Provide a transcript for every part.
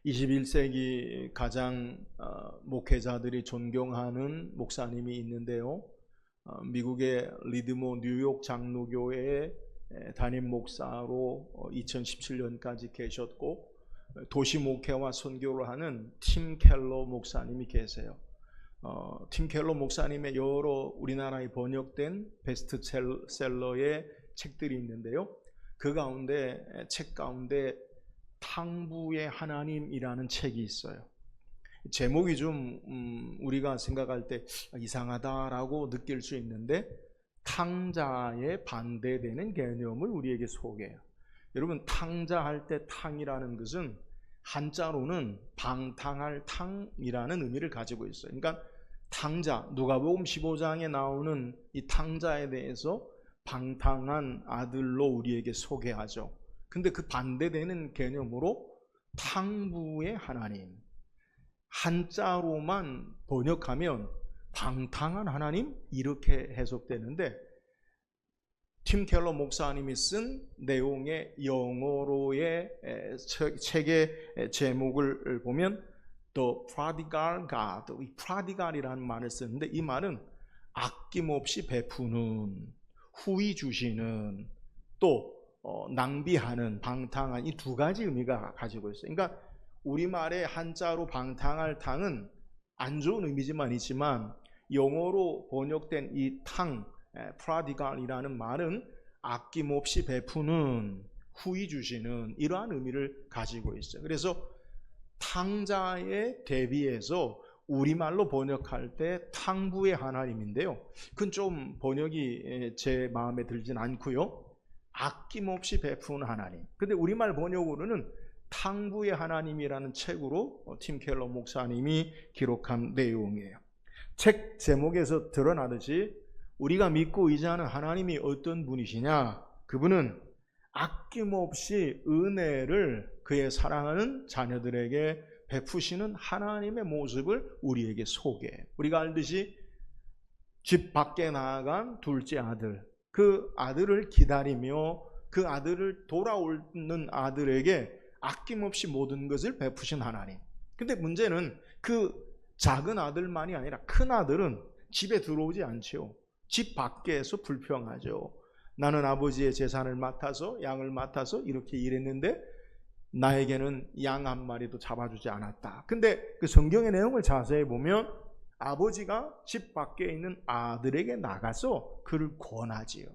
21세기 가장 목회자들이 존경하는 목사님이 있는데요. 미국의 리드모 뉴욕 장로교회의 담임 목사로 2017년까지 계셨고, 도시 목회와 선교를 하는 팀 켈러 목사님이 계세요. 팀 켈러 목사님의 여러 우리나라에 번역된 베스트셀러의 책들이 있는데요. 그 가운데 책 가운데 탕부의 하나님이라는 책이 있어요. 제목이 좀 우리가 생각할 때 이상하다라고 느낄 수 있는데, 탕자에 반대되는 개념을 우리에게 소개해요. 여러분, 탕자할 때 탕이라는 것은 한자로는 방탕할 탕이라는 의미를 가지고 있어요. 그러니까 탕자, 누가복음 15장에 나오는 이 탕자에 대해서 방탕한 아들로 우리에게 소개하죠. 근데 그 반대되는 개념으로 탕부의 하나님, 한자로만 번역하면 방탕한 하나님, 이렇게 해석되는데, 팀 켈러 목사님이 쓴 내용의 영어로의 책의 제목을 보면 The Prodigal God, 이 prodigal이라는 말을 쓰는데, 이 말은 아낌없이 베푸는, 후히 주시는, 또 낭비하는, 방탕한, 이 두 가지 의미가 가지고 있어요. 그러니까 우리말의 한자로 방탕할 탕은 안 좋은 의미지만 있지만, 영어로 번역된 이 탕, prodigal이라는 말은 아낌없이 베푸는, 후히 주시는, 이러한 의미를 가지고 있어요. 그래서 탕자에 대비해서 우리말로 번역할 때 탕부의 하나님인데요, 그건 좀 번역이 제 마음에 들진 않고요. 아낌없이 베푸는 하나님. 근데 우리말 번역으로는 탕부의 하나님이라는 책으로 팀 켈러 목사님이 기록한 내용이에요. 책 제목에서 드러나듯이 우리가 믿고 의지하는 하나님이 어떤 분이시냐? 그분은 아낌없이 은혜를 그의 사랑하는 자녀들에게 베푸시는 하나님의 모습을 우리에게 소개해요. 우리가 알듯이 집 밖에 나간 둘째 아들, 그 아들을 기다리며 그 아들을 돌아오는 아들에게 아낌없이 모든 것을 베푸신 하나님. 근데 문제는 그 작은 아들만이 아니라 큰 아들은 집에 들어오지 않죠. 집 밖에서 불평하죠. 나는 아버지의 재산을 맡아서, 양을 맡아서 이렇게 일했는데 나에게는 양 한 마리도 잡아주지 않았다. 근데 그 성경의 내용을 자세히 보면 아버지가 집 밖에 있는 아들에게 나가서 그를 권하지요.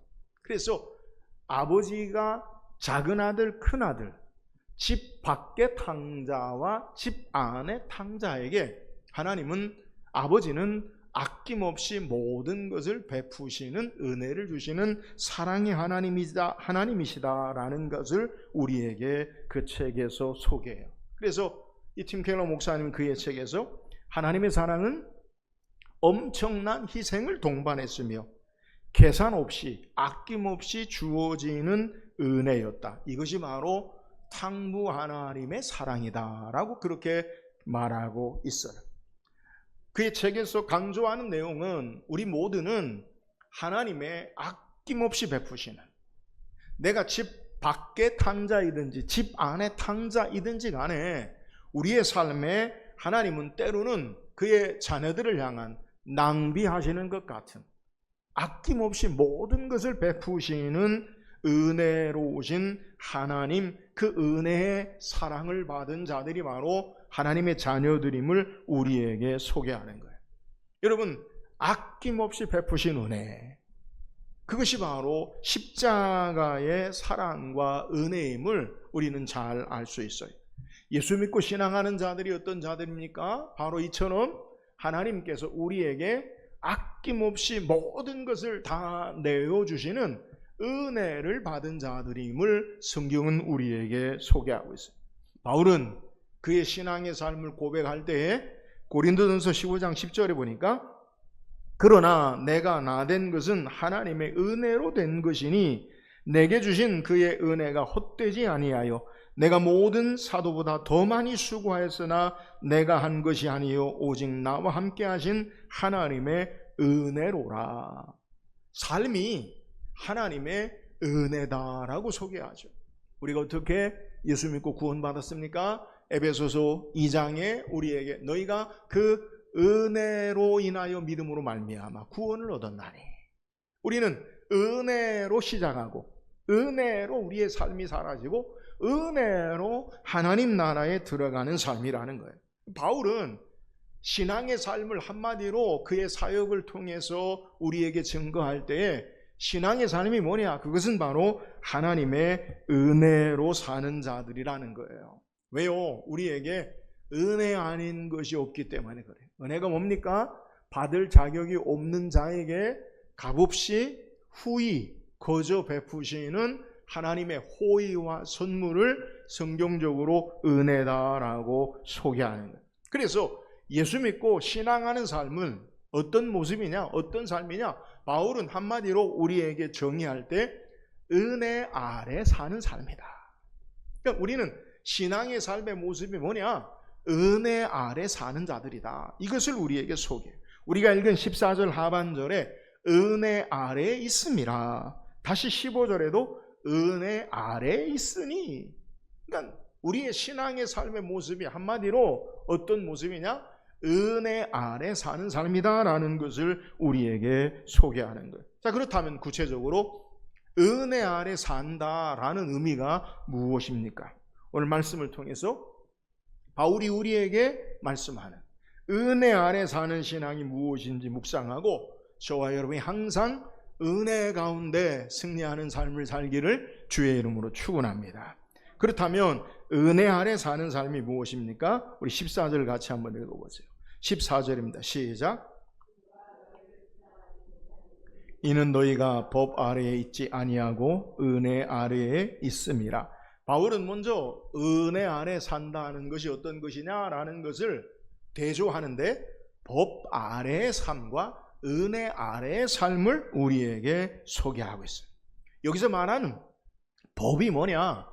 그래서 아버지가 작은 아들, 큰 아들, 집 밖의 탕자와 집 안의 탕자에게 하나님은, 아버지는 아낌없이 모든 것을 베푸시는, 은혜를 주시는 사랑의 하나님이시다라는 것을 우리에게 그 책에서 소개해요. 그래서 이 팀 켈러 목사님은 그의 책에서 하나님의 사랑은 엄청난 희생을 동반했으며 계산 없이, 아낌없이 주어지는 은혜였다. 이것이 바로 탕부 하나님의 사랑이다라고 그렇게 말하고 있어요. 그의 책에서 강조하는 내용은 우리 모두는 하나님의 아낌없이 베푸시는, 내가 집 밖의 탕자이든지 집 안의 탕자이든지 간에 우리의 삶에 하나님은 때로는 그의 자녀들을 향한 낭비하시는 것 같은, 아낌없이 모든 것을 베푸시는 은혜로우신 하나님, 그 은혜의 사랑을 받은 자들이 바로 하나님의 자녀들임을 우리에게 소개하는 거예요. 여러분, 아낌없이 베푸신 은혜, 그것이 바로 십자가의 사랑과 은혜임을 우리는 잘 알 수 있어요. 예수 믿고 신앙하는 자들이 어떤 자들입니까? 바로 이처럼 하나님께서 우리에게 아낌없이 모든 것을 다 내어주시는 은혜를 받은 자들임을 성경은 우리에게 소개하고 있어요. 바울은 그의 신앙의 삶을 고백할 때에 고린도전서 15장 10절에 보니까, 그러나 내가 나된 것은 하나님의 은혜로 된 것이니 내게 주신 그의 은혜가 헛되지 아니하여 내가 모든 사도보다 더 많이 수고하였으나 내가 한 것이 아니요 오직 나와 함께 하신 하나님의 은혜로라. 삶이 하나님의 은혜다라고 소개하죠. 우리가 어떻게 예수 믿고 구원받았습니까? 에베소서 2장에 우리에게 너희가 그 은혜로 인하여 믿음으로 말미암아 구원을 얻었나니, 우리는 은혜로 시작하고 은혜로 우리의 삶이 사라지고 은혜로 하나님 나라에 들어가는 삶이라는 거예요. 바울은 신앙의 삶을 한마디로 그의 사역을 통해서 우리에게 증거할 때에 신앙의 삶이 뭐냐? 그것은 바로 하나님의 은혜로 사는 자들이라는 거예요. 왜요? 우리에게 은혜 아닌 것이 없기 때문에 그래요. 은혜가 뭡니까? 받을 자격이 없는 자에게 값없이 후히 거저 베푸시는 하나님의 호의와 선물을 성경적으로 은혜다라고 소개하는 거예요. 그래서 예수 믿고 신앙하는 삶은 어떤 모습이냐? 어떤 삶이냐? 바울은 한마디로 우리에게 정의할 때 은혜 아래 사는 삶이다. 그러니까 우리는 신앙의 삶의 모습이 뭐냐? 은혜 아래 사는 자들이다. 이것을 우리에게 소개해. 우리가 읽은 14절 하반절에 은혜 아래에 있음이라. 다시 15절에도 은혜 아래에 있으니. 그러니까 우리의 신앙의 삶의 모습이 한마디로 어떤 모습이냐? 은혜 아래 사는 삶이다라는 것을 우리에게 소개하는 거예요. 자, 그렇다면 구체적으로 은혜 아래 산다라는 의미가 무엇입니까? 오늘 말씀을 통해서 바울이 우리에게 말씀하는 은혜 아래 사는 신앙이 무엇인지 묵상하고 저와 여러분이 항상 은혜 가운데 승리하는 삶을 살기를 주의 이름으로 축원합니다. 그렇다면 은혜 아래 사는 삶이 무엇입니까? 우리 14절 같이 한번 읽어보세요. 14절입니다. 시작. 이는 너희가 법 아래에 있지 아니하고 은혜 아래에 있음이라. 바울은 먼저 은혜 아래 산다는 것이 어떤 것이냐라는 것을 대조하는데 법 아래의 삶과 은혜 아래의 삶을 우리에게 소개하고 있어요. 여기서 말하는 법이 뭐냐?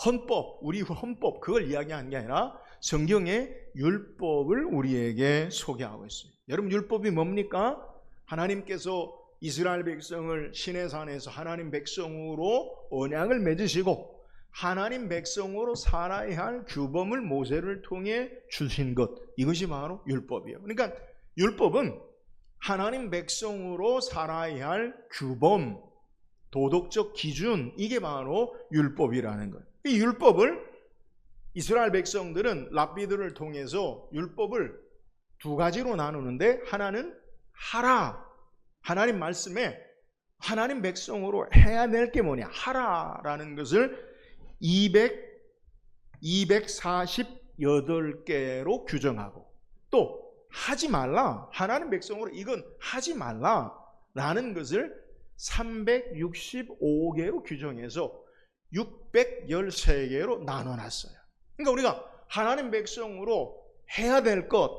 헌법, 우리 헌법, 그걸 이야기하는 게 아니라 성경의 율법을 우리에게 소개하고 있어요. 여러분, 율법이 뭡니까? 하나님께서 이스라엘 백성을 시내산에서 하나님 백성으로 언약을 맺으시고 하나님 백성으로 살아야 할 규범을 모세를 통해 주신 것, 이것이 바로 율법이에요. 그러니까 율법은 하나님 백성으로 살아야 할 규범, 도덕적 기준, 이게 바로 율법이라는 거예요. 이 율법을 이스라엘 백성들은 랍비들을 통해서 율법을 두 가지로 나누는데, 하나는 하라, 하나님 말씀에 하나님 백성으로 해야 될 게 뭐냐, 하라라는 것을 248개로 규정하고, 또 하지 말라, 하나님 백성으로 이건 하지 말라라는 것을 365개로 규정해서 613개로 나눠놨어요. 그러니까 우리가 하나님 백성으로 해야 될 것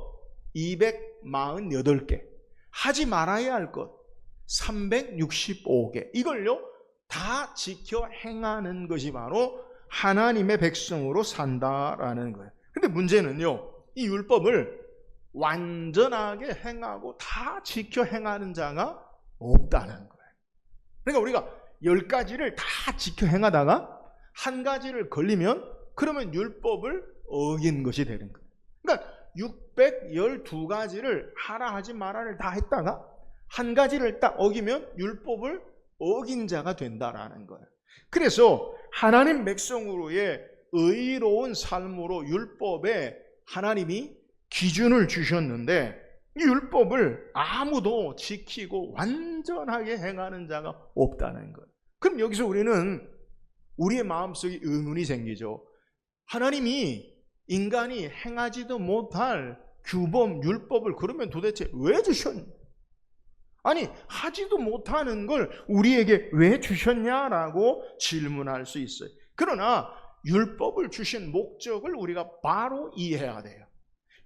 248개, 하지 말아야 할 것 365개, 이걸요 다 지켜 행하는 것이 바로 하나님의 백성으로 산다라는 거예요. 근데 문제는요, 이 율법을 완전하게 행하고 다 지켜 행하는 자가 없다는 거예요. 그러니까 우리가 10가지를 다 지켜 행하다가 한 가지를 걸리면 그러면 율법을 어긴 것이 되는 거예요. 그러니까 612가지를 하라 하지 말아를 다 했다가 한 가지를 딱 어기면 율법을 어긴 자가 된다라는 거예요. 그래서 하나님 백성으로의 의로운 삶으로 율법에 하나님이 기준을 주셨는데, 이 율법을 아무도 지키고 완전하게 행하는 자가 없다는 거예요. 그럼 여기서 우리는 우리의 마음속에 의문이 생기죠. 하나님이 인간이 행하지도 못할 규범, 율법을 그러면 도대체 왜 주셨냐? 아니, 하지도 못하는 걸 우리에게 왜 주셨냐라고 질문할 수 있어요. 그러나 율법을 주신 목적을 우리가 바로 이해해야 돼요.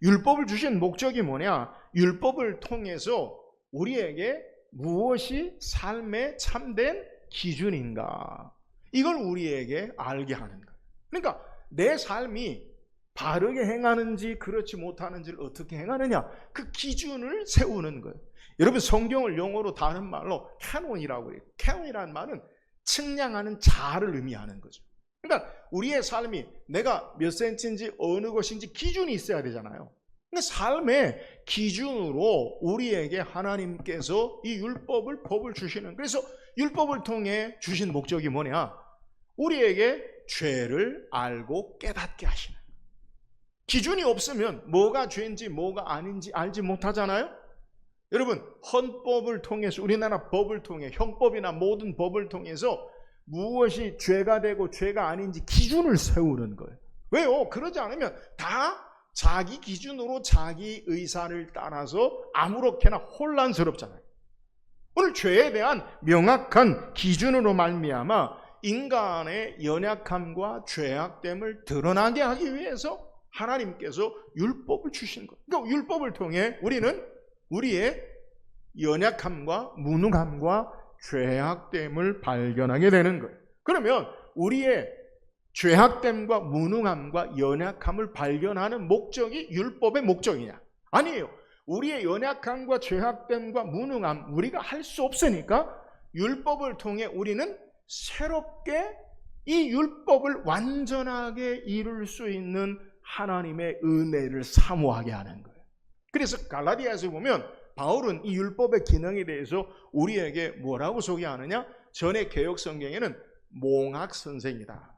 율법을 주신 목적이 뭐냐? 율법을 통해서 우리에게 무엇이 삶의 참된 기준인가, 이걸 우리에게 알게 하는 거예요. 그러니까 내 삶이 바르게 행하는지 그렇지 못하는지를 어떻게 행하느냐, 그 기준을 세우는 거예요. 여러분, 성경을 영어로 다른 말로 캐논이라고 해요. 캐논이라는 말은 측량하는 자를 의미하는 거죠. 그러니까 우리의 삶이 내가 몇 센치인지 어느 것인지 기준이 있어야 되잖아요. 그러니까 삶의 기준으로 우리에게 하나님께서 이 율법을, 법을 주시는, 그래서 율법을 통해 주신 목적이 뭐냐? 우리에게 죄를 알고 깨닫게 하시는. 기준이 없으면 뭐가 죄인지 뭐가 아닌지 알지 못하잖아요. 여러분, 헌법을 통해서, 우리나라 법을 통해, 형법이나 모든 법을 통해서 무엇이 죄가 되고 죄가 아닌지 기준을 세우는 거예요. 왜요? 그러지 않으면 다 자기 기준으로 자기 의사를 따라서 아무렇게나 혼란스럽잖아요. 오늘 죄에 대한 명확한 기준으로 말미암아 인간의 연약함과 죄악됨을 드러나게 하기 위해서 하나님께서 율법을 주신 거예요. 그러니까 율법을 통해 우리는 우리의 연약함과 무능함과 죄악됨을 발견하게 되는 거예요. 그러면 우리의 죄악됨과 무능함과 연약함을 발견하는 목적이 율법의 목적이냐? 아니에요. 우리의 연약함과 죄악됨과 무능함, 우리가 할 수 없으니까 율법을 통해 우리는 새롭게 이 율법을 완전하게 이룰 수 있는 하나님의 은혜를 사모하게 하는 거예요. 그래서 갈라디아에서 보면 바울은 이 율법의 기능에 대해서 우리에게 뭐라고 소개하느냐? 전에 개역 성경에는 몽학 선생이다.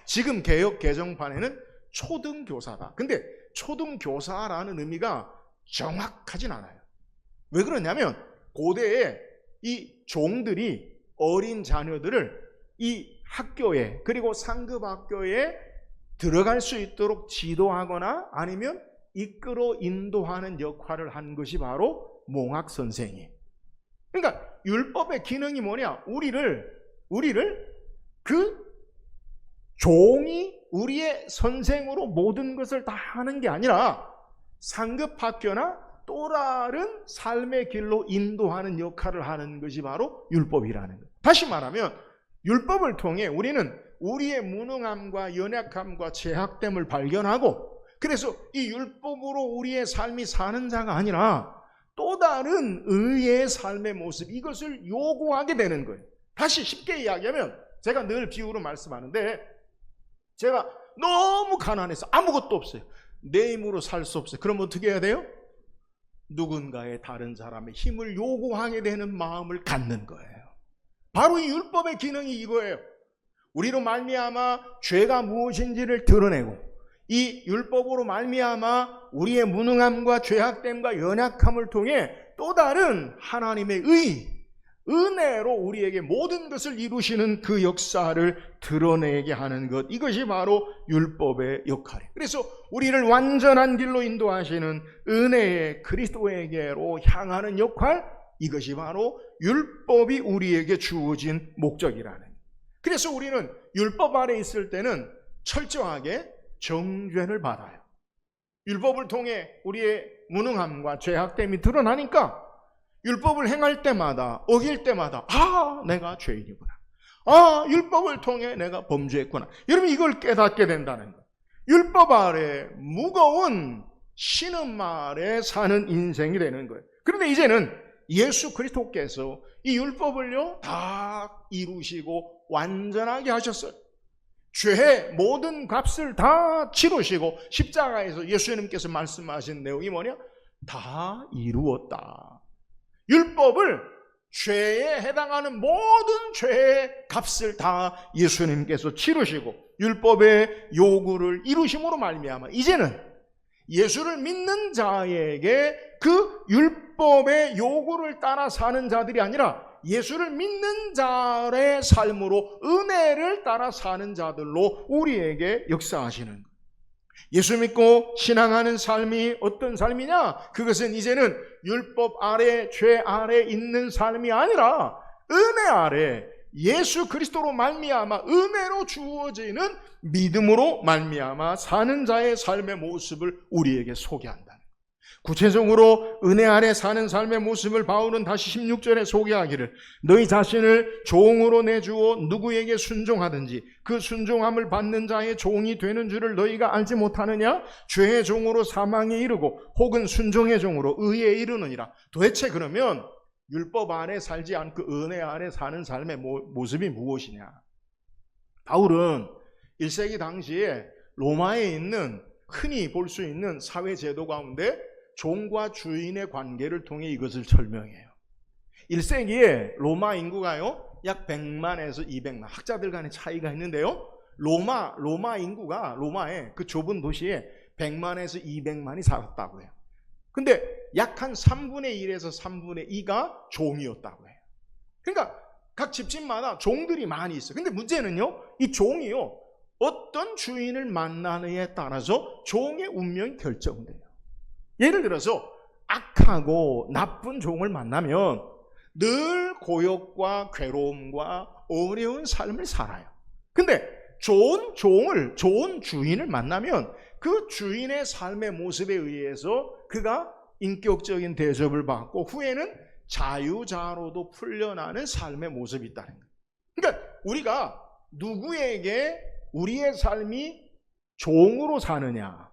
지금 개역 개정판에는 초등교사다. 근데 초등교사라는 의미가 정확하진 않아요. 왜 그러냐면 고대에 이 종들이 어린 자녀들을 이 학교에, 그리고 상급 학교에 들어갈 수 있도록 지도하거나 아니면 이끌어 인도하는 역할을 한 것이 바로 몽학 선생이에요. 그러니까 율법의 기능이 뭐냐? 우리를 그 종이 우리의 선생으로 모든 것을 다 하는 게 아니라 상급 학교나 또 다른 삶의 길로 인도하는 역할을 하는 것이 바로 율법이라는 거예요. 다시 말하면 율법을 통해 우리는 우리의 무능함과 연약함과 죄악됨을 발견하고, 그래서 이 율법으로 우리의 삶이 사는 자가 아니라 또 다른 의의 삶의 모습, 이것을 요구하게 되는 거예요. 다시 쉽게 이야기하면, 제가 늘 비유로 말씀하는데, 제가 너무 가난해서 아무것도 없어요. 내 힘으로 살 수 없어요. 그럼 어떻게 해야 돼요? 누군가의 다른 사람의 힘을 요구하게 되는 마음을 갖는 거예요. 바로 이 율법의 기능이 이거예요. 우리로 말미암아 죄가 무엇인지를 드러내고, 이 율법으로 말미암아 우리의 무능함과 죄악됨과 연약함을 통해 또 다른 하나님의 은혜로 우리에게 모든 것을 이루시는 그 역사를 드러내게 하는 것, 이것이 바로 율법의 역할이에요. 그래서 우리를 완전한 길로 인도하시는 은혜의 그리스도에게로 향하는 역할, 이것이 바로 율법이 우리에게 주어진 목적이라는 거예요. 그래서 우리는 율법 아래 있을 때는 철저하게 정죄를 받아요. 율법을 통해 우리의 무능함과 죄악됨이 드러나니까 율법을 행할 때마다, 어길 때마다, 내가 죄인이구나. 율법을 통해 내가 범죄했구나. 여러분, 이걸 깨닫게 된다는 거예요. 율법 아래 무거운 신음 아래 사는 인생이 되는 거예요. 그런데 이제는 예수 그리스도께서 이 율법을요 다 이루시고 완전하게 하셨어요. 죄의 모든 값을 다 치르시고, 십자가에서 예수님께서 말씀하신 내용이 뭐냐? 다 이루었다. 율법을, 죄에 해당하는 모든 죄의 값을 다 예수님께서 치르시고 율법의 요구를 이루심으로 말미암아 이제는 예수를 믿는 자에게 그 율법의 요구를 따라 사는 자들이 아니라 예수를 믿는 자의 삶으로 은혜를 따라 사는 자들로 우리에게 역사하시는 거예요. 예수 믿고 신앙하는 삶이 어떤 삶이냐? 그것은 이제는 율법 아래, 죄 아래 있는 삶이 아니라 은혜 아래 예수 그리스도로 말미암아 은혜로 주어지는 믿음으로 말미암아 사는 자의 삶의 모습을 우리에게 소개한다. 구체적으로 은혜 아래 사는 삶의 모습을 바울은 다시 16절에 소개하기를, 너희 자신을 종으로 내주어 누구에게 순종하든지 그 순종함을 받는 자의 종이 되는 줄을 너희가 알지 못하느냐? 죄의 종으로 사망에 이르고 혹은 순종의 종으로 의에 이르느니라. 도대체 그러면 율법 아래 살지 않고 은혜 아래 사는 삶의 모습이 무엇이냐? 바울은 1세기 당시에 로마에 있는 흔히 볼 수 있는 사회 제도 가운데 종과 주인의 관계를 통해 이것을 설명해요. 1세기에 로마 인구가요 약 100만에서 200만, 학자들 간의 차이가 있는데요, 로마 인구가 로마의 그 좁은 도시에 100만에서 200만이 살았다고 해요. 근데 약 한 3분의 1에서 3분의 2가 종이었다고 해요. 그러니까 각 집집마다 종들이 많이 있어요. 근데 문제는요, 이 종이요 어떤 주인을 만나느냐에 따라서 종의 운명이 결정돼요. 예를 들어서 악하고 나쁜 종을 만나면 늘 고역과 괴로움과 어려운 삶을 살아요. 근데 좋은 주인을 만나면 그 주인의 삶의 모습에 의해서 그가 인격적인 대접을 받고 후에는 자유자로도 풀려나는 삶의 모습이 있다는 거예요. 그러니까 우리가 누구에게 우리의 삶이 종으로 사느냐,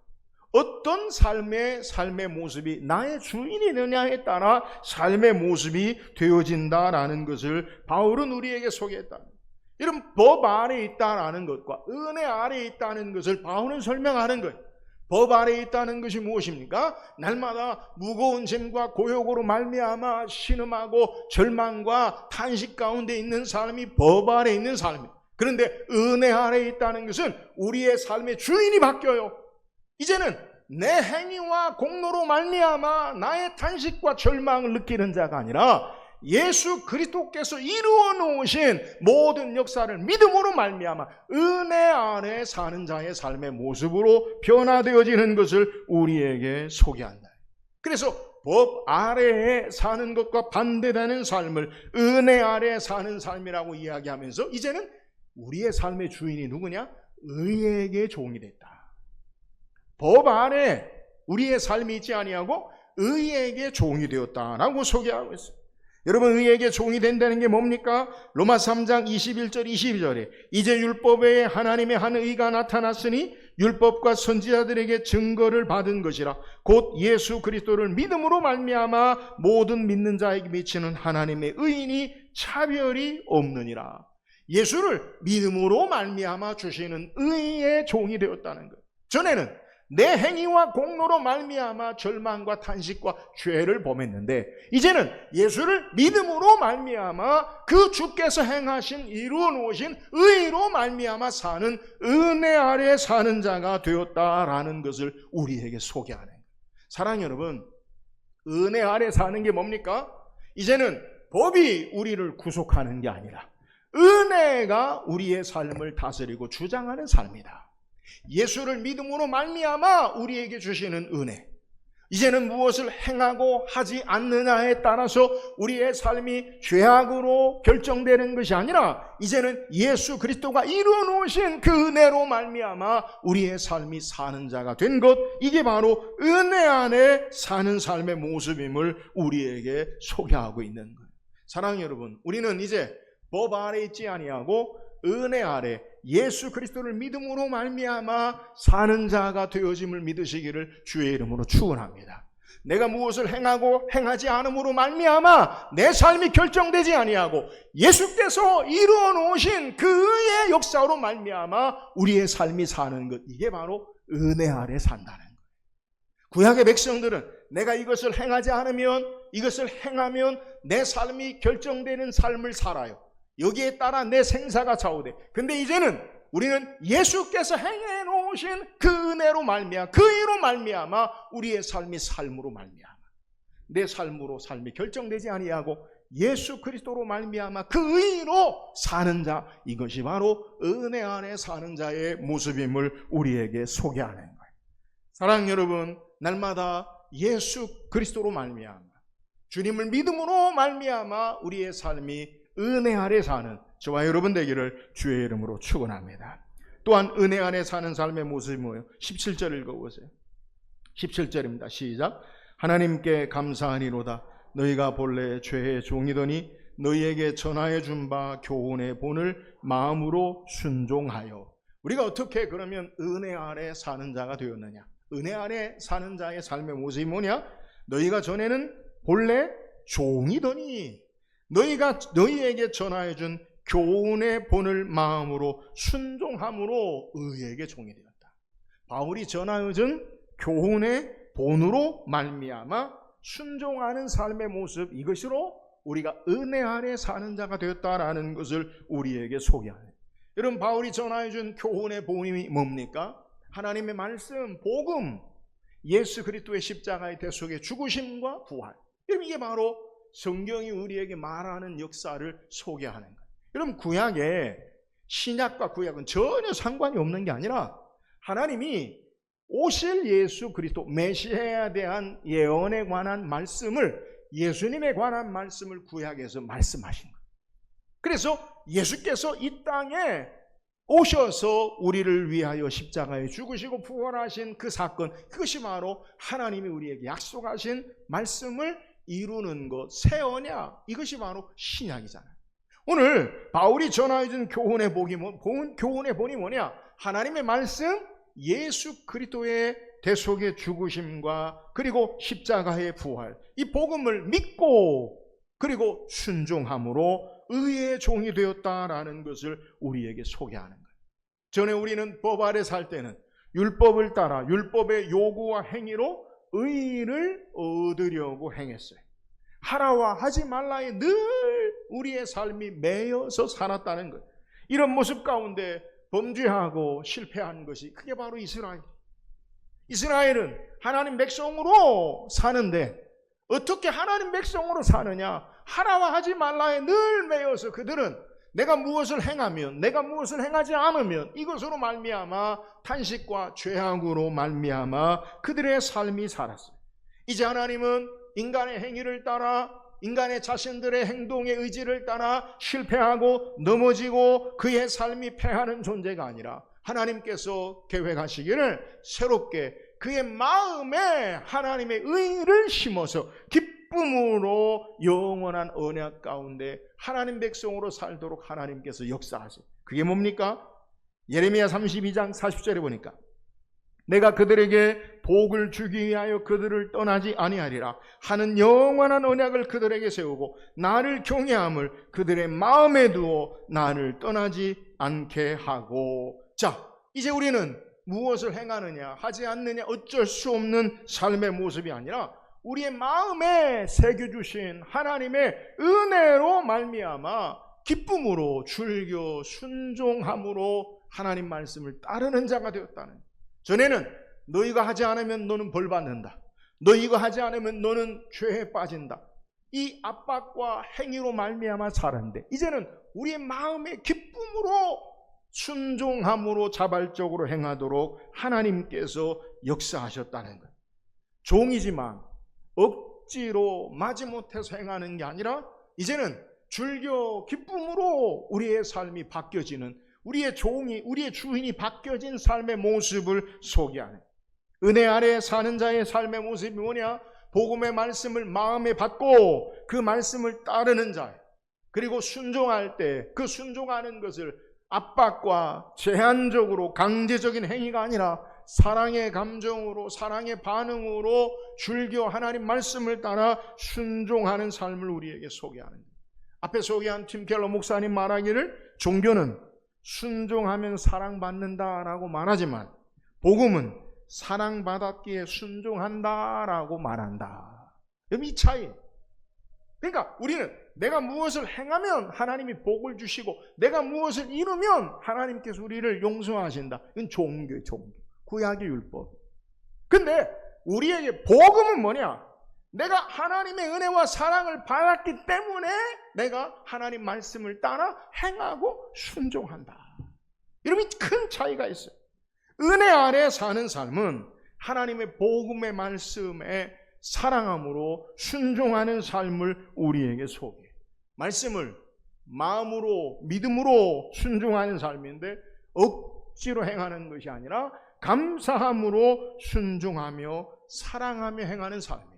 어떤 삶의 모습이 나의 주인이 되느냐에 따라 삶의 모습이 되어진다라는 것을 바울은 우리에게 소개했다. 이런 법 아래에 있다라는 것과 은혜 아래에 있다는 것을 바울은 설명하는 거예요. 법 아래에 있다는 것이 무엇입니까? 날마다 무거운 짐과 고역으로 말미암아 신음하고 절망과 탄식 가운데 있는 삶이 법 아래에 있는 삶이에요. 그런데 은혜 아래에 있다는 것은 우리의 삶의 주인이 바뀌어요. 이제는 내 행위와 공로로 말미암아 나의 탄식과 절망을 느끼는 자가 아니라 예수 그리스도께서 이루어 놓으신 모든 역사를 믿음으로 말미암아 은혜 아래 사는 자의 삶의 모습으로 변화되어지는 것을 우리에게 소개한다. 그래서 법 아래에 사는 것과 반대되는 삶을 은혜 아래에 사는 삶이라고 이야기하면서 이제는 우리의 삶의 주인이 누구냐? 의에게 종이 됐다. 법 아래 우리의 삶이 있지 아니하고 의에게 종이 되었다라고 소개하고 있어요. 여러분, 의에게 종이 된다는 게 뭡니까? 로마 3장 21절 22절에 이제 율법에 하나님의 한 의가 나타났으니 율법과 선지자들에게 증거를 받은 것이라 곧 예수 그리스도를 믿음으로 말미암아 모든 믿는 자에게 미치는 하나님의 의인이 차별이 없느니라. 예수를 믿음으로 말미암아 주시는 의의 종이 되었다는 것. 전에는 내 행위와 공로로 말미암아 절망과 탄식과 죄를 범했는데 이제는 예수를 믿음으로 말미암아 그 주께서 행하신 이루어 놓으신 의로 말미암아 사는 은혜 아래 사는 자가 되었다라는 것을 우리에게 소개하는 거예요. 사랑하는 여러분, 은혜 아래 사는 게 뭡니까? 이제는 법이 우리를 구속하는 게 아니라 은혜가 우리의 삶을 다스리고 주장하는 삶이다. 예수를 믿음으로 말미암아 우리에게 주시는 은혜, 이제는 무엇을 행하고 하지 않느냐에 따라서 우리의 삶이 죄악으로 결정되는 것이 아니라 이제는 예수 그리스도가 이루어 놓으신 그 은혜로 말미암아 우리의 삶이 사는 자가 된 것, 이게 바로 은혜 안에 사는 삶의 모습임을 우리에게 소개하고 있는 거예요. 사랑하는 여러분, 우리는 이제 법 아래 있지 아니하고 은혜 아래 예수 그리스도를 믿음으로 말미암아 사는 자가 되어짐을 믿으시기를 주의 이름으로 축원합니다. 내가 무엇을 행하고 행하지 않음으로 말미암아 내 삶이 결정되지 아니하고 예수께서 이루어 놓으신 그의 역사로 말미암아 우리의 삶이 사는 것, 이게 바로 은혜 아래 산다는 거예요. 구약의 백성들은 내가 이것을 행하지 않으면, 이것을 행하면 내 삶이 결정되는 삶을 살아요. 여기에 따라 내 생사가 좌우돼. 근데 이제는 우리는 예수께서 행해 놓으신 그 은혜로 말미암아, 그 의로 말미암아 우리의 삶이 삶으로 말미암아 내 삶으로 삶이 결정되지 아니하고 예수 그리스도로 말미암아 그 의로 사는 자, 이것이 바로 은혜 안에 사는 자의 모습임을 우리에게 소개하는 거예요. 사랑하는 여러분, 날마다 예수 그리스도로 말미암아 주님을 믿음으로 말미암아 우리의 삶이 은혜 아래 사는 저와 여러분 되기를 주의 이름으로 축원합니다. 또한 은혜 안에 사는 삶의 모습이 뭐예요? 17절 읽어보세요. 17절입니다. 시작. 하나님께 감사하니로다. 너희가 본래 죄의 종이더니 너희에게 전하여 준 바 교훈의 본을 마음으로 순종하여. 우리가 어떻게 그러면 은혜 아래 사는 자가 되었느냐? 은혜 아래 사는 자의 삶의 모습이 뭐냐? 너희가 전에는 본래 종이더니 너희에게 전하여 준 교훈의 본을 마음으로 순종함으로 의에게 종이 되었다. 바울이 전하여준 교훈의 본으로 말미암아 순종하는 삶의 모습, 이것으로 우리가 은혜 아래 사는 자가 되었다라는 것을 우리에게 소개하네. 여러분, 바울이 전하여준 교훈의 본이 뭡니까? 하나님의 말씀, 복음, 예수 그리스도의 십자가의 대속의 죽으심과 부활. 여러분, 이게 바로 성경이 우리에게 말하는 역사를 소개하는 거예요. 여러분, 구약에 신약과 구약은 전혀 상관이 없는 게 아니라 하나님이 오실 예수 그리스도 메시아에 대한 예언에 관한 말씀을, 예수님에 관한 말씀을 구약에서 말씀하신 거예요. 그래서 예수께서 이 땅에 오셔서 우리를 위하여 십자가에 죽으시고 부활하신 그 사건, 그것이 바로 하나님이 우리에게 약속하신 말씀을 이루는 것, 새 언약, 이것이 바로 신약이잖아요. 오늘 바울이 전하여준 교훈의 본이 뭐냐? 하나님의 말씀, 예수 그리스도의 대속의 죽으심과 그리고 십자가의 부활, 이 복음을 믿고 그리고 순종함으로 의의 종이 되었다라는 것을 우리에게 소개하는 거예요. 전에 우리는 법 아래 살 때는 율법을 따라 율법의 요구와 행위로 의를 얻으려고 행했어요. 하라와 하지 말라에 늘 우리의 삶이 매여서 살았다는 것. 이런 모습 가운데 범죄하고 실패한 것이 그게 바로 이스라엘. 이스라엘은 하나님 백성으로 사는데 어떻게 하나님 백성으로 사느냐? 하라와 하지 말라에 늘 매여서 그들은 내가 무엇을 행하면, 내가 무엇을 행하지 않으면 이것으로 말미암아 탄식과 죄악으로 말미암아 그들의 삶이 살았어요. 이제 하나님은 인간의 행위를 따라, 인간의 자신들의 행동의 의지를 따라 실패하고 넘어지고 그의 삶이 패하는 존재가 아니라 하나님께서 계획하시기를 새롭게 그의 마음에 하나님의 의를 심어서 기쁨으로 영원한 언약 가운데 하나님 백성으로 살도록 하나님께서 역사하세요. 그게 뭡니까? 예레미야 32장 40절에 보니까 내가 그들에게 복을 주기 위하여 그들을 떠나지 아니하리라 하는 영원한 언약을 그들에게 세우고 나를 경외함을 그들의 마음에 두어 나를 떠나지 않게 하고. 자, 이제 우리는 무엇을 행하느냐 하지 않느냐 어쩔 수 없는 삶의 모습이 아니라 우리의 마음에 새겨주신 하나님의 은혜로 말미암아 기쁨으로 즐겨 순종함으로 하나님 말씀을 따르는 자가 되었다는. 전에는 너희가 하지 않으면 너는 벌 받는다, 너희가 하지 않으면 너는 죄에 빠진다, 이 압박과 행위로 말미암아 살았는데 이제는 우리의 마음의 기쁨으로 순종함으로 자발적으로 행하도록 하나님께서 역사하셨다는 것. 종이지만 억지로 마지못해서 행하는 게 아니라 이제는 즐겨 기쁨으로 우리의 삶이 바뀌어지는, 우리의 종이, 우리의 주인이 바뀌어진 삶의 모습을 소개하는, 은혜 아래 사는 자의 삶의 모습이 뭐냐? 복음의 말씀을 마음에 받고 그 말씀을 따르는 자, 그리고 순종할 때 그 순종하는 것을 압박과 제한적으로 강제적인 행위가 아니라 사랑의 감정으로, 사랑의 반응으로 즐겨 하나님 말씀을 따라 순종하는 삶을 우리에게 소개하는 거예요. 앞에 소개한 팀 켈러 목사님 말하기를 종교는 순종하면 사랑받는다라고 말하지만 복음은 사랑받았기에 순종한다라고 말한다. 이 차이. 그러니까 우리는 내가 무엇을 행하면 하나님이 복을 주시고 내가 무엇을 이루면 하나님께서 우리를 용서하신다. 이건 종교예요, 종교. 구약의 율법. 근데 우리에게 복음은 뭐냐? 내가 하나님의 은혜와 사랑을 받았기 때문에 내가 하나님 말씀을 따라 행하고 순종한다. 이런 큰 차이가 있어요. 은혜 아래 사는 삶은 하나님의 복음의 말씀에 사랑함으로 순종하는 삶을 우리에게 소개해. 말씀을 마음으로, 믿음으로 순종하는 삶인데 억지로 행하는 것이 아니라 감사함으로 순종하며 사랑하며 행하는 삶이에요.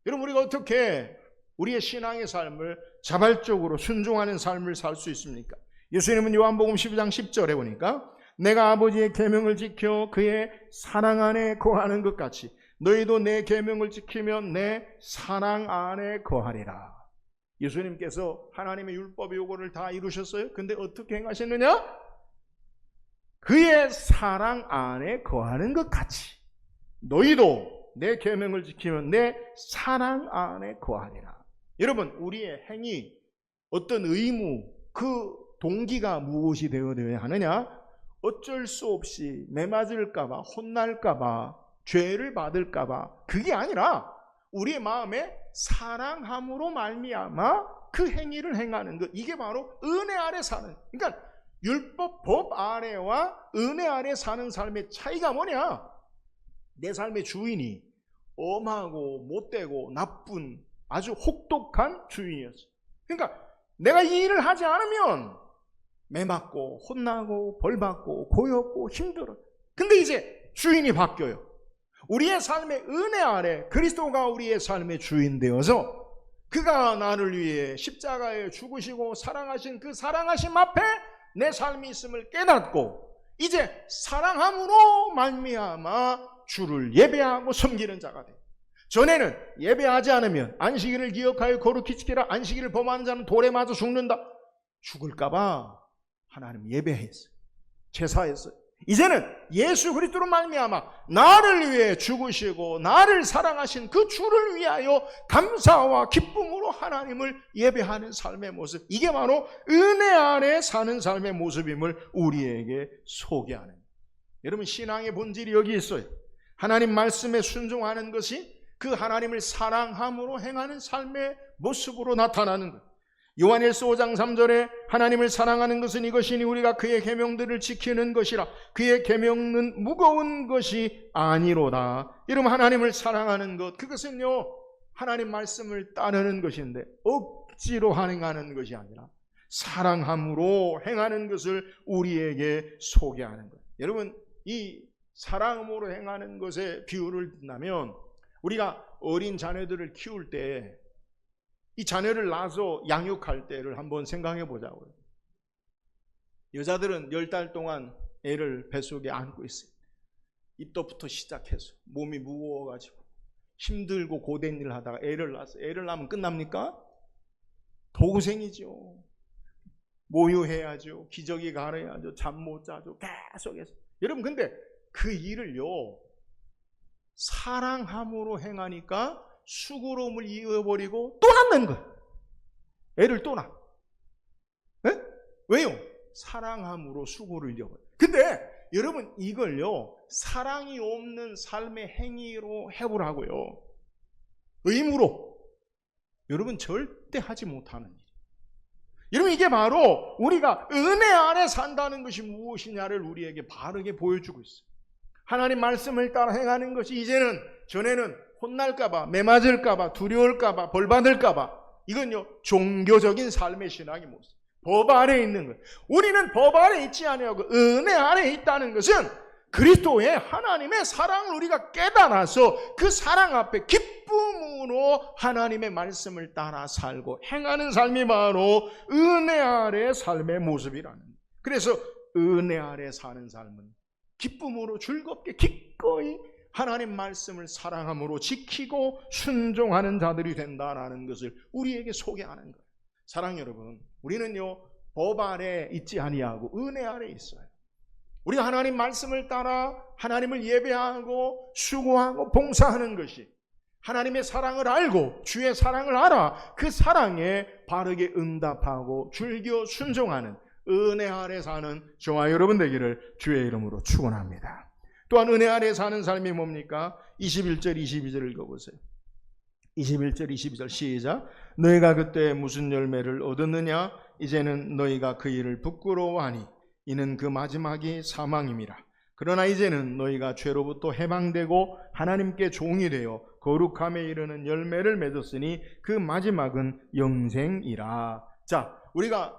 여러분, 우리가 어떻게 우리의 신앙의 삶을 자발적으로 순종하는 삶을 살 수 있습니까? 예수님은 요한복음 12장 10절에 보니까 내가 아버지의 계명을 지켜 그의 사랑 안에 거하는 것 같이 너희도 내 계명을 지키면 내 사랑 안에 거하리라. 예수님께서 하나님의 율법의 요구를 다 이루셨어요. 근데 어떻게 행하셨느냐? 그의 사랑 안에 거하는 것 같이 너희도 내 계명을 지키면 내 사랑 안에 거하리라. 여러분, 우리의 행위, 어떤 의무, 그 동기가 무엇이 되어야 하느냐? 어쩔 수 없이 매맞을까봐, 혼날까봐, 죄를 받을까봐, 그게 아니라 우리의 마음에 사랑함으로 말미암아 그 행위를 행하는 것, 이게 바로 은혜 아래 사는, 그러니까 율법, 법 아래와 은혜 아래 사는 삶의 차이가 뭐냐? 내 삶의 주인이 엄하고 못되고 나쁜 아주 혹독한 주인이었어. 그러니까 내가 이 일을 하지 않으면 매맞고 혼나고 벌받고 고였고 힘들어. 근데 이제 주인이 바뀌어요. 우리의 삶의 은혜 아래 그리스도가 우리의 삶의 주인 되어서 그가 나를 위해 십자가에 죽으시고 사랑하신 그 사랑하심 앞에 내 삶이 있음을 깨닫고 이제 사랑함으로 말미암아 주를 예배하고 섬기는 자가 돼. 전에는 예배하지 않으면 안식일을 기억하여 거룩히 지키라, 안식일을 범하는 자는 돌에 맞아 죽는다, 죽을까봐 하나님 예배했어요. 제사했어요. 이제는 예수 그리스도로 말미암아 나를 위해 죽으시고 나를 사랑하신 그 주를 위하여 감사와 기쁨으로 하나님을 예배하는 삶의 모습, 이게 바로 은혜 아래 사는 삶의 모습임을 우리에게 소개하는, 여러분 신앙의 본질이 여기 있어요. 하나님 말씀에 순종하는 것이 그 하나님을 사랑함으로 행하는 삶의 모습으로 나타나는 것. 요한일서 5장 3절에 하나님을 사랑하는 것은 이것이니 우리가 그의 계명들을 지키는 것이라. 그의 계명은 무거운 것이 아니로다. 여러분, 하나님을 사랑하는 것, 그것은요 하나님 말씀을 따르는 것인데 억지로 행하는 것이 아니라 사랑함으로 행하는 것을 우리에게 소개하는 것. 여러분, 이 사랑함으로 행하는 것에 비유를 든다면 우리가 어린 자녀들을 키울 때 이 자녀를 낳아서 양육할 때를 한번 생각해 보자고요. 여자들은 10달 동안 애를 뱃속에 안고 있어요. 입덧부터 시작해서 몸이 무거워가지고 힘들고 고된 일을 하다가 애를 낳았어요. 애를 낳으면 끝납니까? 도고생이죠. 모유해야죠. 기저귀 갈아야죠. 잠 못 자죠. 계속해서. 여러분, 근데 그 일을요 사랑함으로 행하니까 수고로움을 이어버리고 또 낳는 거예요. 애를 또 낳아. 네? 왜요? 사랑함으로 수고를 이어버려요. 근데 여러분, 이걸요 사랑이 없는 삶의 행위로 해보라고요. 의무로. 여러분, 절대 하지 못하는 일. 여러분, 이게 바로 우리가 은혜 안에 산다는 것이 무엇이냐를 우리에게 바르게 보여주고 있어요. 하나님 말씀을 따라 행하는 것이 이제는, 전에는 혼날까봐, 매맞을까봐, 두려울까봐, 벌받을까봐, 이건요 종교적인 삶의 신앙의 모습, 법 아래에 있는 거예요. 우리는 법 아래에 있지 아니하고 은혜 아래에 있다는 것은 그리스도의 하나님의 사랑을 우리가 깨달아서 그 사랑 앞에 기쁨으로 하나님의 말씀을 따라 살고 행하는 삶이 바로 은혜 아래의 삶의 모습이라는 거예요. 그래서 은혜 아래 사는 삶은 기쁨으로 즐겁게 기꺼이 하나님 말씀을 사랑함으로 지키고 순종하는 자들이 된다는 것을 우리에게 소개하는 거예요. 사랑 여러분, 우리는요 법 아래 있지 아니하고 은혜 아래 있어요. 우리가 하나님 말씀을 따라 하나님을 예배하고 수고하고 봉사하는 것이 하나님의 사랑을 알고 주의 사랑을 알아 그 사랑에 바르게 응답하고 즐겨 순종하는 은혜 아래 사는 저와 여러분 되기를 주의 이름으로 축원합니다. 또한 은혜 아래 사는 삶이 뭡니까? 21절 22절 읽어보세요. 21절 22절 시작. 너희가 그때 무슨 열매를 얻었느냐? 이제는 너희가 그 일을 부끄러워하니 이는 그 마지막이 사망임이라. 그러나 이제는 너희가 죄로부터 해방되고 하나님께 종이 되어 거룩함에 이르는 열매를 맺었으니 그 마지막은 영생이라. 자, 우리가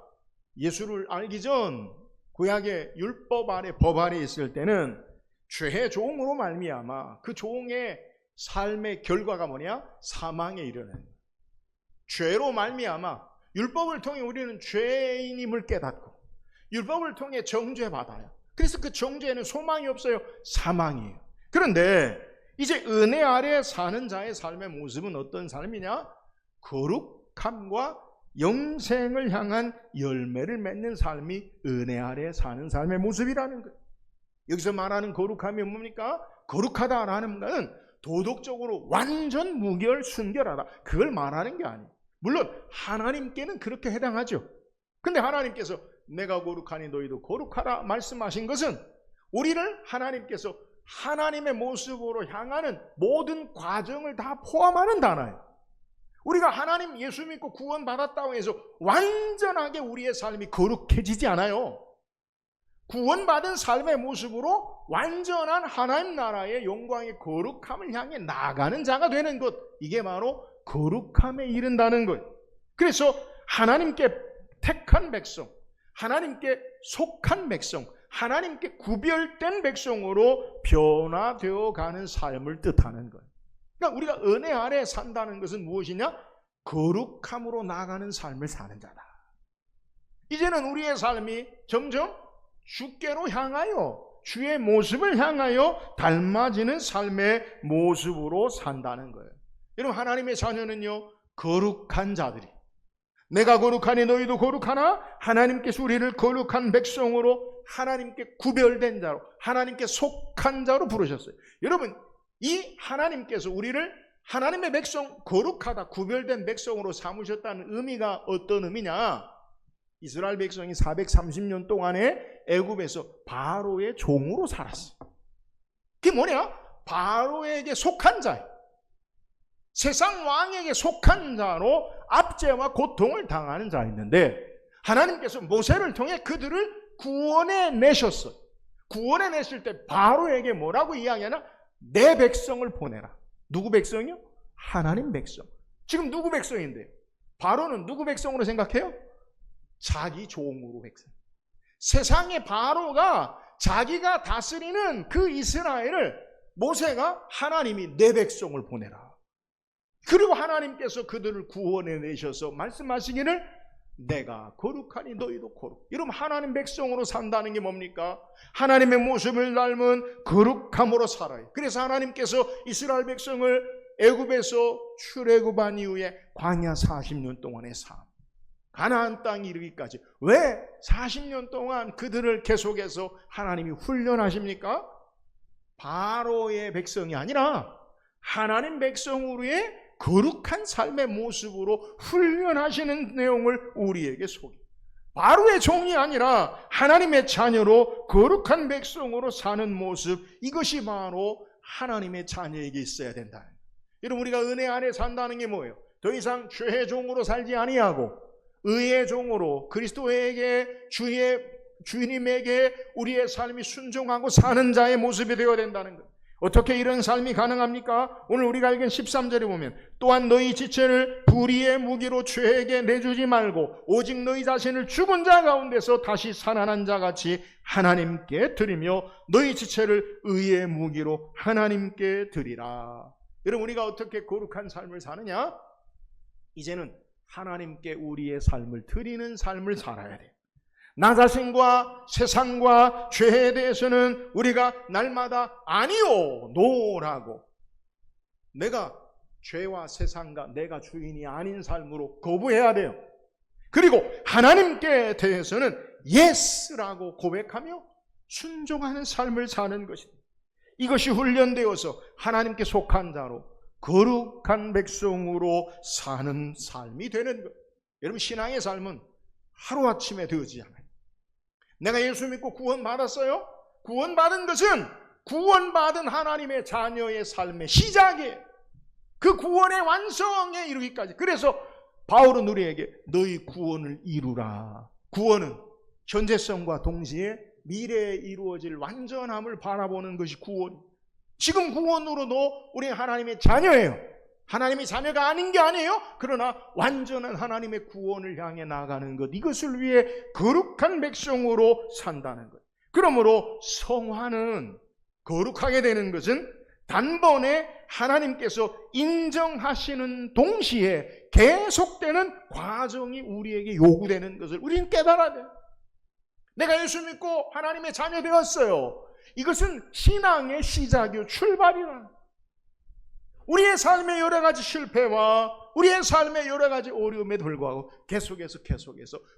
예수를 알기 전 구약의 율법 아래 법 아래 있을 때는 죄의 종으로 말미암아 그 종의 삶의 결과가 뭐냐? 사망에 이르는 거예요. 죄로 말미암아 율법을 통해 우리는 죄인임을 깨닫고 율법을 통해 정죄받아요. 그래서 그 정죄에는 소망이 없어요. 사망이에요. 그런데 이제 은혜 아래 사는 자의 삶의 모습은 어떤 삶이냐? 거룩함과 영생을 향한 열매를 맺는 삶이 은혜 아래 사는 삶의 모습이라는 거예요. 여기서 말하는 거룩함이 뭡니까? 거룩하다라는 것은 도덕적으로 완전 무결 순결하다, 그걸 말하는 게 아니에요. 물론 하나님께는 그렇게 해당하죠. 근데 하나님께서 내가 거룩하니 너희도 거룩하라 말씀하신 것은 우리를 하나님께서 하나님의 모습으로 향하는 모든 과정을 다 포함하는 단어예요. 우리가 하나님 예수 믿고 구원받았다고 해서 완전하게 우리의 삶이 거룩해지지 않아요. 구원받은 삶의 모습으로 완전한 하나님 나라의 영광의 거룩함을 향해 나아가는 자가 되는 것, 이게 바로 거룩함에 이른다는 거예요. 그래서 하나님께 택한 백성, 하나님께 속한 백성, 하나님께 구별된 백성으로 변화되어 가는 삶을 뜻하는 거예요. 그러니까 우리가 은혜 아래 산다는 것은 무엇이냐? 거룩함으로 나아가는 삶을 사는 자다. 이제는 우리의 삶이 점점 주께로 향하여, 주의 모습을 향하여 닮아지는 삶의 모습으로 산다는 거예요. 여러분, 하나님의 자녀는요, 거룩한 자들이, 내가 거룩하니 너희도 거룩하나? 하나님께서 우리를 거룩한 백성으로, 하나님께 구별된 자로, 하나님께 속한 자로 부르셨어요. 여러분, 이 하나님께서 우리를 하나님의 백성, 거룩하다, 구별된 백성으로 삼으셨다는 의미가 어떤 의미냐? 이스라엘 백성이 430년 동안에 애굽에서 바로의 종으로 살았어요. 그게 뭐냐? 바로에게 속한 자예요. 세상 왕에게 속한 자로 압제와 고통을 당하는 자였는데, 하나님께서 모세를 통해 그들을 구원해 내셨어요. 구원해 냈을 때 바로에게 뭐라고 이야기하나? 내 백성을 보내라. 누구 백성이요? 하나님 백성. 지금 누구 백성인데요? 바로는 누구 백성으로 생각해요? 자기 종으로 백성. 세상의 바로가 자기가 다스리는 그 이스라엘을 모세가 하나님이 내 백성을 보내라. 그리고 하나님께서 그들을 구원해 내셔서 말씀하시기를 내가 거룩하니 너희도 거룩. 여러분, 하나님 백성으로 산다는 게 뭡니까? 하나님의 모습을 닮은 거룩함으로 살아요. 그래서 하나님께서 이스라엘 백성을 애굽에서 출애굽한 이후에 광야 40년 동안의 삶, 가나안 땅에 이르기까지, 왜 40년 동안 그들을 계속해서 하나님이 훈련하십니까? 바로의 백성이 아니라 하나님 백성으로의 거룩한 삶의 모습으로 훈련하시는 내용을 우리에게 소개. 바로의 종이 아니라 하나님의 자녀로 거룩한 백성으로 사는 모습, 이것이 바로 하나님의 자녀에게 있어야 된다. 여러분, 우리가 은혜 안에 산다는 게 뭐예요? 더 이상 죄의 종으로 살지 아니하고 의의 종으로 그리스도에게, 주님에게 우리의 삶이 순종하고 사는 자의 모습이 되어야 된다는 거예요. 어떻게 이런 삶이 가능합니까? 오늘 우리가 읽은 13절에 보면, 또한 너희 지체를 불의의 무기로 죄에게 내주지 말고 오직 너희 자신을 죽은 자 가운데서 다시 살아난 자같이 하나님께 드리며 너희 지체를 의의 무기로 하나님께 드리라. 여러분, 우리가 어떻게 거룩한 삶을 사느냐? 이제는 하나님께 우리의 삶을 드리는 삶을 살아야 돼요. 나 자신과 세상과 죄에 대해서는 우리가 날마다 아니요, 노라고, 내가 죄와 세상과 내가 주인이 아닌 삶으로 거부해야 돼요. 그리고 하나님께 대해서는 예스라고 고백하며 순종하는 삶을 사는 것입니다. 이것이 훈련되어서 하나님께 속한 자로 거룩한 백성으로 사는 삶이 되는 것. 여러분, 신앙의 삶은 하루아침에 되어지지 않아요. 내가 예수 믿고 구원받았어요? 구원받은 것은 구원받은 하나님의 자녀의 삶의 시작이에요. 그 구원의 완성에 이르기까지. 그래서 바울은 우리에게 너희 구원을 이루라. 구원은 현재성과 동시에 미래에 이루어질 완전함을 바라보는 것이 구원. 지금 구원으로도 우리 하나님의 자녀예요. 하나님의 자녀가 아닌 게 아니에요. 그러나 완전한 하나님의 구원을 향해 나가는 것, 이것을 위해 거룩한 백성으로 산다는 것. 그러므로 성화는, 거룩하게 되는 것은 단번에 하나님께서 인정하시는 동시에 계속되는 과정이 우리에게 요구되는 것을 우리는 깨달아야 돼요. 내가 예수 믿고 하나님의 자녀 되었어요. 이것은 신앙의 시작이요, 출발이라. 우리의 삶의 여러 가지 실패와 우리의 삶의 여러 가지 어려움에도 불구하고 계속해서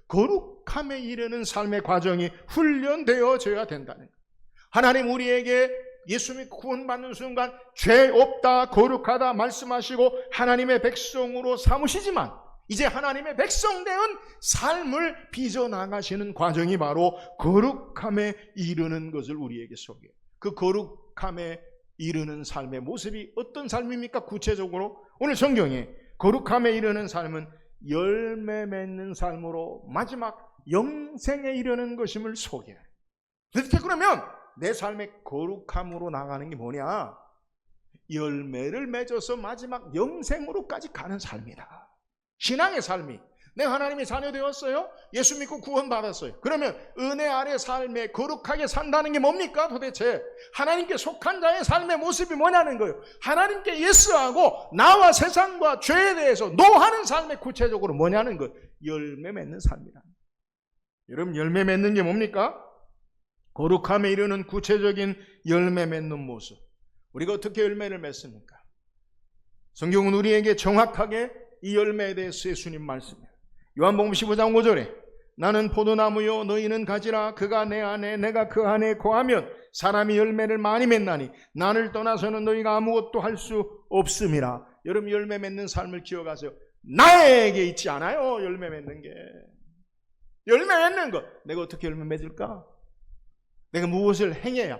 거룩함에 이르는 삶의 과정이 훈련되어져야 된다는 거예요. 하나님 우리에게 예수 믿고 구원받는 순간 죄 없다 거룩하다 말씀하시고 하나님의 백성으로 삼으시지만 이제 하나님의 백성되은 삶을 빚어나가시는 과정이 바로 거룩함에 이르는 것을 우리에게 소개해요. 그 거룩함에 이르는 삶의 모습이 어떤 삶입니까? 구체적으로 오늘 성경에 거룩함에 이르는 삶은 열매 맺는 삶으로 마지막 영생에 이르는 것임을 소개해요. 그렇게 그러면 내 삶의 거룩함으로 나가는 게 뭐냐? 열매를 맺어서 마지막 영생으로까지 가는 삶이다. 신앙의 삶이 내가 하나님의 자녀 되었어요. 예수 믿고 구원받았어요. 그러면 은혜 아래 삶에 거룩하게 산다는 게 뭡니까? 도대체 하나님께 속한 자의 삶의 모습이 뭐냐는 거예요. 하나님께 예스하고 나와 세상과 죄에 대해서 노하는 삶의 구체적으로 뭐냐는 거예요. 열매 맺는 삶이다. 여러분 열매 맺는 게 뭡니까? 거룩함에 이르는 구체적인 열매 맺는 모습. 우리가 어떻게 열매를 맺습니까? 성경은 우리에게 정확하게 이 열매에 대해서 예수님 말씀이에요. 요한복음 15장 5절에 나는 포도나무요 너희는 가지라 그가 내 안에 내가 그 안에 거하면 사람이 열매를 많이 맺나니 나를 떠나서는 너희가 아무것도 할 수 없음이라. 여러분 열매 맺는 삶을 기억하세요. 나에게 있지 않아요. 열매 맺는 게. 열매 맺는 것. 내가 어떻게 열매 맺을까? 내가 무엇을 행해야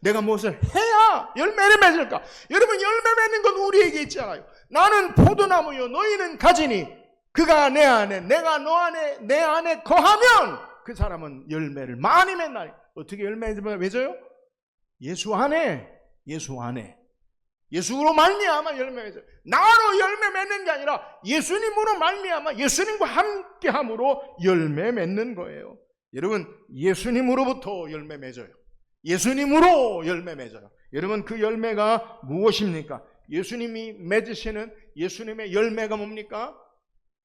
내가 무엇을 해야 열매를 맺을까? 여러분 열매 맺는 건 우리에게 있지 않아요. 나는 포도나무요 너희는 가지니 그가 내 안에 내가 너 안에 내 안에 거하면 그 사람은 열매를 많이 맺나니. 어떻게 열매를 맺어요? 예수 안에 예수로 말미암아 열매 맺어요. 나로 열매 맺는 게 아니라 예수님으로 말미암아 예수님과 함께함으로 열매 맺는 거예요. 여러분 예수님으로부터 열매 맺어요. 예수님으로 열매 맺어요. 여러분 그 열매가 무엇입니까? 예수님이 맺으시는 예수님의 열매가 뭡니까?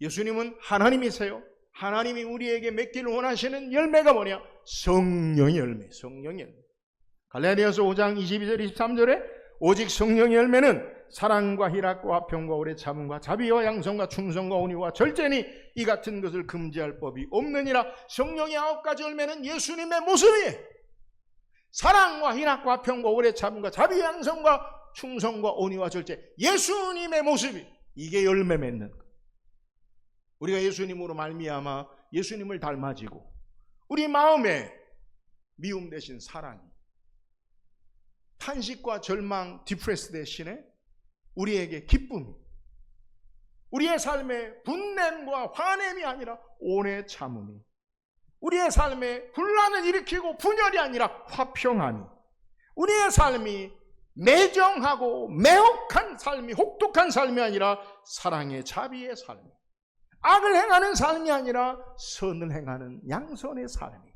예수님은 하나님이세요. 하나님이 우리에게 맺기를 원하시는 열매가 뭐냐? 성령의 열매. 성령의 열매. 갈라디아서 5장 22절 23절에 오직 성령의 열매는 사랑과 희락과 화평과 오래 참음과 자비와 양성과 충성과 온유와 절제니 이 같은 것을 금지할 법이 없느니라. 성령의 9가지 열매는 예수님의 모습이에요. 사랑과 희락과 화평과 오래 참음과 자비와 양성과 충성과 온유와 절제. 예수님의 모습이 이게 열매 맺는 것. 우리가 예수님으로 말미암아 예수님을 닮아지고 우리 마음에 미움 대신 사랑이 탄식과 절망 디프레스 대신에 우리에게 기쁨이 우리의 삶에 분냄과 화냄이 아니라 오래 참음이 우리의 삶에 분란을 일으키고 분열이 아니라 화평함이 우리의 삶이 매정하고 매혹한 삶이 혹독한 삶이 아니라 사랑의 자비의 삶이 악을 행하는 삶이 아니라 선을 행하는 양선의 삶이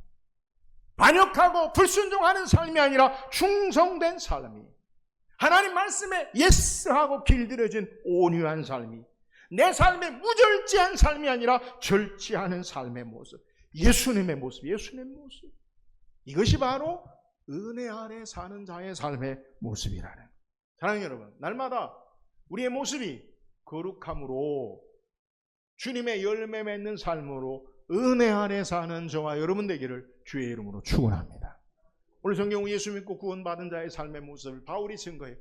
반역하고 불순종하는 삶이 아니라 충성된 삶이 하나님 말씀에 예스하고 길들여진 온유한 삶이 내 삶에 무절제한 삶이 아니라 절제하는 삶의 모습 예수님의 모습 이것이 바로 은혜 아래 사는 자의 삶의 모습이라는 사랑하는 여러분 날마다 우리의 모습이 거룩함으로 주님의 열매 맺는 삶으로 은혜 아래 사는 저와 여러분 되기를 주의 이름으로 축원합니다. 오늘 성경은 예수 믿고 구원받은 자의 삶의 모습을 바울이 쓴 거예요.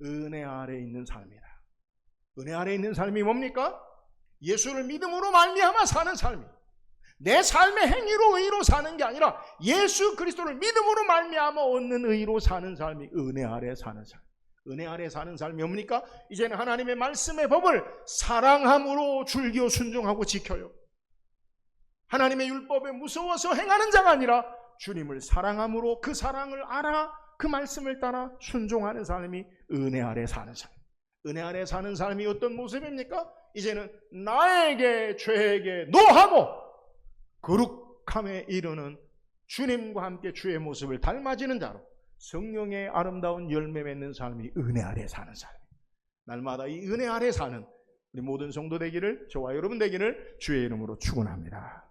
은혜 아래 있는 삶이다. 은혜 아래 있는 삶이 뭡니까? 예수를 믿음으로 말미암아 사는 삶이 내 삶의 행위로 의로 사는 게 아니라 예수 그리스도를 믿음으로 말미암아 얻는 의로 사는 삶이 은혜 아래 사는 삶. 은혜 아래 사는 삶이 뭡니까? 이제는 하나님의 말씀의 법을 사랑함으로 즐겨 순종하고 지켜요. 하나님의 율법에 무서워서 행하는 자가 아니라 주님을 사랑함으로 그 사랑을 알아 그 말씀을 따라 순종하는 삶이 은혜 아래 사는 삶. 은혜 아래 사는 삶이 어떤 모습입니까? 이제는 나에게 죄에게 노하고 거룩함에 이르는 주님과 함께 주의 모습을 닮아지는 자로 성령의 아름다운 열매 맺는 삶이 은혜 아래 사는 삶. 날마다 이 은혜 아래 사는 우리 모든 성도 되기를 저와 여러분 되기를 주의 이름으로 축원합니다.